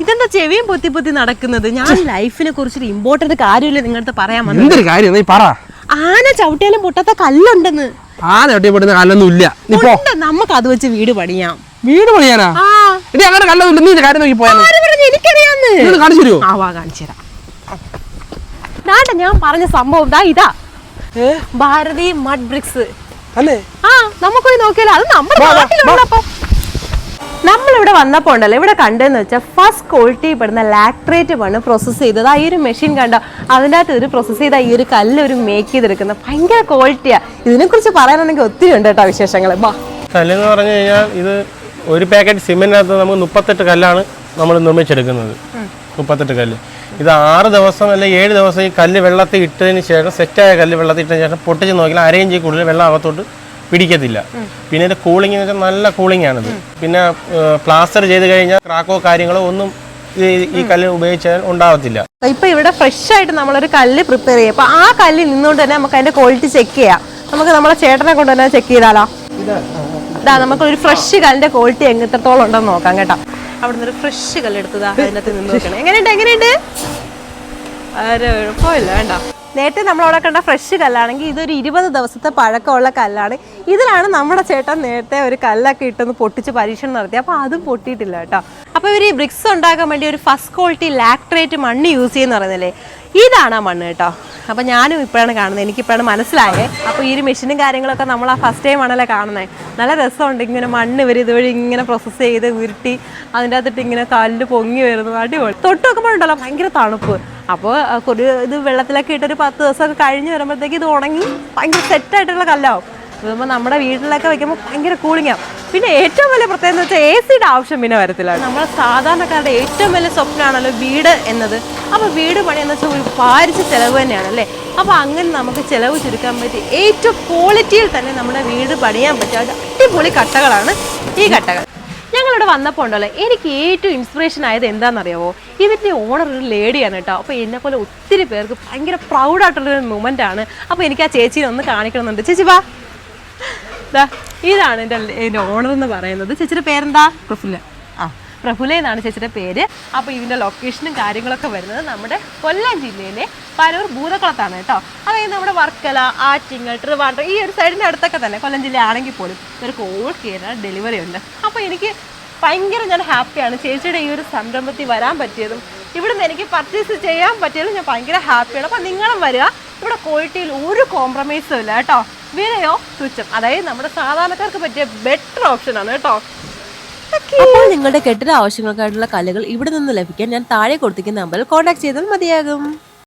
ഇതെന്താ ചെവിയും പൊത്തി പൊത്തി നടക്കുന്നത്? ഞാൻ ലൈഫിനെ കുറിച്ചൊരു ഇമ്പോർട്ടന്റ് കാര്യമില്ല നിങ്ങളുടെ പറയാൻ വന്നത്. എന്തൊരു കാര്യം നീ പറ. ആന ചവിട്ടിയാലും പൊട്ടാത്ത കല്ലുണ്ടെന്ന്. ആന ചവിട്ടിയപ്പെടുന്ന കല്ലൊന്നും ഇല്ല. നമുക്ക് അത് വെച്ച് വീട് പണിയാം. വീട് പണിയാനാ? അങ്ങനെ കല്ലൊന്നും ഇല്ല. നീ കാര്യം നോക്കി പോയാ എനിക്കറിയാന്ന്. കാണിച്ചു തരുമോ? കാണിച്ചു തരാം. ഞാൻ പറഞ്ഞ സംഭവം ഇതാ ഭാരതി മഡ് ബ്രിക്സ് അല്ലേ? നമുക്കൊരു നോക്കിയാലോ. അത് നമ്മുടെ നാട്ടിലുള്ളപ്പോ നമ്മളിവിടെ വന്നപ്പോ ഉണ്ടല്ലോ, ഇവിടെ കണ്ടെന്ന് വെച്ചാൽ ഫസ്റ്റ് ക്വാളിറ്റി പെടുന്ന ലാക്ട്രേറ്റ് മണ്ണ് പ്രോസസ്സ് ചെയ്തത്. ഈ ഒരു മെഷീൻ കണ്ടോ, അതിൻ്റെ അകത്ത് ഒരു പ്രോസസ്സ് ചെയ്ത ഈ ഒരു കല്ല് ഒരു മേക്ക് ചെയ്തെടുക്കുന്ന ഭയങ്കര ക്വാളിറ്റിയാ. ഇതിനെ കുറിച്ച് പറയാനാണെങ്കിൽ ഒത്തിരി ഉണ്ട് കേട്ടോ വിശേഷങ്ങൾ. കല്ലെന്ന് പറഞ്ഞു കഴിഞ്ഞാൽ ഇത് ഒരു പാക്കറ്റ് സിമെന്റിനകത്ത് നമുക്ക് 38 കല്ലാണ് നമ്മൾ നിർമ്മിച്ചെടുക്കുന്നത്. 38 കല്ല്. ഇത് 6 ദിവസം അല്ലെങ്കിൽ 7 ദിവസം ഈ കല്ല് വെള്ളത്തിൽ ഇട്ടതിന് ശേഷം, സെറ്റായ കല്ല് വെള്ളത്തിൽ ഇട്ടതിന് ശേഷം പൊട്ടിച്ച് നോക്കിയാൽ അരയിഞ്ച് കൂടുതൽ വെള്ളം അകത്തോട്ട് പിടിക്കത്തില്ല. പിന്നെ ഇതിന്റെ കൂളിംഗ് എന്ന് വെച്ചാൽ നല്ല കൂളിംഗ് ആണിത്. പിന്നെ പ്ലാസ്റ്റർ ചെയ്ത് കഴിഞ്ഞാൽ ക്രാക്കോ കാര്യങ്ങളോ ഒന്നും ഈ കല്ല് ഉപയോഗിച്ചാൽ ഉണ്ടാവത്തില്ല. ഇപ്പൊ ഇവിടെ ഫ്രഷ് ആയിട്ട് നമ്മളൊരു കല്ല് പ്രിപ്പയർ ചെയ്യും. അപ്പൊ ആ കല്ല് നിന്നുകൊണ്ട് തന്നെ നമുക്ക് അതിന്റെ ക്വാളിറ്റി ചെക്ക് ചെയ്യാം. നമുക്ക് നമ്മളെ ചേട്ടനെ കൊണ്ട് തന്നെ ചെക്ക് ചെയ്താലോ? നമുക്കൊരു ഫ്രഷ് കല്ലിന്റെ ക്വാളിറ്റി എത്രത്തോളം ഉണ്ടെന്ന് നോക്കാം കേട്ടോ. അവിടെ നിന്ന് ഒരു ഫ്രഷ് കല്ലെടുത്തതാ അതിനകത്ത് നിന്ന് നോക്കണം. എങ്ങനെയുണ്ട്? കുഴപ്പമില്ല, വേണ്ട. നേരത്തെ നമ്മളവിടെ കണ്ട ഫ്രഷ് കല്ലാണെങ്കിൽ ഇതൊരു 20 ദിവസത്തെ പഴക്കമുള്ള കല്ലാണ്. ഇതിലാണ് നമ്മുടെ ചേട്ടൻ നേരത്തെ ഒരു കല്ലൊക്കെ ഇട്ടൊന്ന് പൊട്ടിച്ച് പരീക്ഷണം നടത്തി. അപ്പോൾ അതും പൊട്ടിയിട്ടില്ല കേട്ടോ. അപ്പോൾ ഇവർ ഈ ബ്രിക്സ് ഉണ്ടാക്കാൻ വേണ്ടി ഒരു ഫസ്റ്റ് ക്വാളിറ്റി ലാക്ട്രേറ്റ് മണ്ണ് യൂസ് ചെയ്യുന്ന പറയുന്നില്ലേ, ഇതാണ് ആ മണ്ണ് കേട്ടോ. അപ്പോൾ ഞാനും ഇപ്പോഴാണ് കാണുന്നത്, എനിക്കിപ്പോഴാണ് മനസ്സിലായേ. അപ്പോൾ ഈ ഒരു മെഷീനും കാര്യങ്ങളൊക്കെ നമ്മൾ ആ ഫസ്റ്റ് ടൈം ആണല്ലേ കാണുന്നത്. നല്ല രസമുണ്ട്. ഇങ്ങനെ മണ്ണ് ഇവർ ഇതുവഴി ഇങ്ങനെ പ്രോസസ്സ് ചെയ്ത് ഉരുട്ടി അതിൻ്റെ അകത്തിട്ട് ഇങ്ങനെ കല്ല് പൊങ്ങി വരുന്നു. അടിപൊളി. തൊട്ട് വെക്കുമ്പോഴുണ്ടല്ലോ ഭയങ്കര തണുപ്പ്. അപ്പോൾ ഇത് വെള്ളത്തിലൊക്കെ ഇട്ടൊരു 10 ദിവസമൊക്കെ കഴിഞ്ഞ് വരുമ്പോഴത്തേക്ക് ഇത് ഉണങ്ങി ഭയങ്കര സെറ്റായിട്ടുള്ള കല്ലാവും. ഇതുമ്പോൾ നമ്മുടെ വീട്ടിലൊക്കെ വെക്കുമ്പോൾ ഭയങ്കര കൂളിങ്ങാവും. പിന്നെ ഏറ്റവും വലിയ പ്രത്യേകത എന്ന് വെച്ചാൽ AC-യുടെ ആവശ്യം പിന്നെ വരത്തില്ല. നമ്മൾ സാധാരണക്കാരുടെ ഏറ്റവും വലിയ സ്വപ്നമാണല്ലോ വീട് എന്നത്. അപ്പോൾ വീട് പണിയെന്ന് വെച്ചാൽ ഒരു ഭാരിച്ച ചിലവ് തന്നെയാണല്ലേ. അപ്പോൾ അങ്ങനെ നമുക്ക് ചിലവ് ചുരുക്കാൻ പറ്റി ഏറ്റവും ക്വാളിറ്റിയിൽ തന്നെ നമ്മുടെ വീട് പണിയാൻ പറ്റുക അടിപൊളി കട്ടകളാണ് ഈ കട്ടകൾ. ഞങ്ങളിവിടെ വന്നപ്പോൾ ഉണ്ടല്ലോ, എനിക്ക് ഏറ്റവും ഇൻസ്പിറേഷൻ ആയത് എന്താണെന്നറിയാമോ? ഇതിൻ്റെ ഓണർ ഒരു ലേഡിയാണ് കേട്ടോ. അപ്പോൾ എന്നെപ്പോലെ ഒത്തിരി പേർക്ക് ഭയങ്കര പ്രൗഡായിട്ടുള്ളൊരു മൊമെൻ്റ് ആണ്. അപ്പോൾ എനിക്ക് ആ ചേച്ചീനെ ഒന്ന് കാണിക്കണമെന്നുണ്ട്. ചേച്ചി വാ. ഇതാണ് എൻ്റെ ഓണർ എന്ന് പറയുന്നത്. ചേച്ചിയുടെ പേരെന്താ? പ്രഫുല്ല. പ്രഫുല എന്നാണ് ചേച്ചിയുടെ പേര്. അപ്പോൾ ഇതിൻ്റെ ലൊക്കേഷനും കാര്യങ്ങളൊക്കെ വരുന്നത് നമ്മുടെ കൊല്ലം ജില്ലയിലെ പരൂർ ഭൂതക്കുളത്താണ് കേട്ടോ. അതായത് നമ്മുടെ വർക്കല, ആറ്റിങ്ങൽ, ട്രിവാൻഡ്രം ഈ ഒരു സൈഡിൻ്റെ അടുത്തൊക്കെ തന്നെ കൊല്ലം ജില്ല ആണെങ്കിൽ പോലും ഒരു കോൾ കേരള ഡെലിവറി ഉണ്ട്. അപ്പോൾ എനിക്ക് ഞാൻ ഹാപ്പിയാണ് ചേച്ചിയുടെ ഈ ഒരു സംരംഭത്തിൽ വരാൻ പറ്റിയതും ഇവിടുന്ന് എനിക്ക് പർച്ചേസ് ചെയ്യാൻ പറ്റിയതും ഞാൻ ഭയങ്കര ഹാപ്പിയാണ്. അപ്പോൾ നിങ്ങളും വരിക. ഇവിടെ ക്വാളിറ്റിയിൽ ഒരു കോംപ്രമൈസും ഇല്ല കേട്ടോ. വിലയോ തുച്ഛം. അതായത് നമ്മുടെ സാധാരണക്കാർക്ക് പറ്റിയ ബെറ്റർ ഓപ്ഷനാണ് കേട്ടോ. അപ്പോൾ നിങ്ങളുടെ കെട്ടിട ആവശ്യങ്ങൾക്കായിട്ടുള്ള കല്ലുകൾ ഇവിടെ നിന്ന് ലഭിക്കാൻ ഞാൻ താഴെ കൊടുത്തിരിക്കുന്ന നമ്പറിൽ കോൺടാക്ട് ചെയ്താൽ മതിയാകും.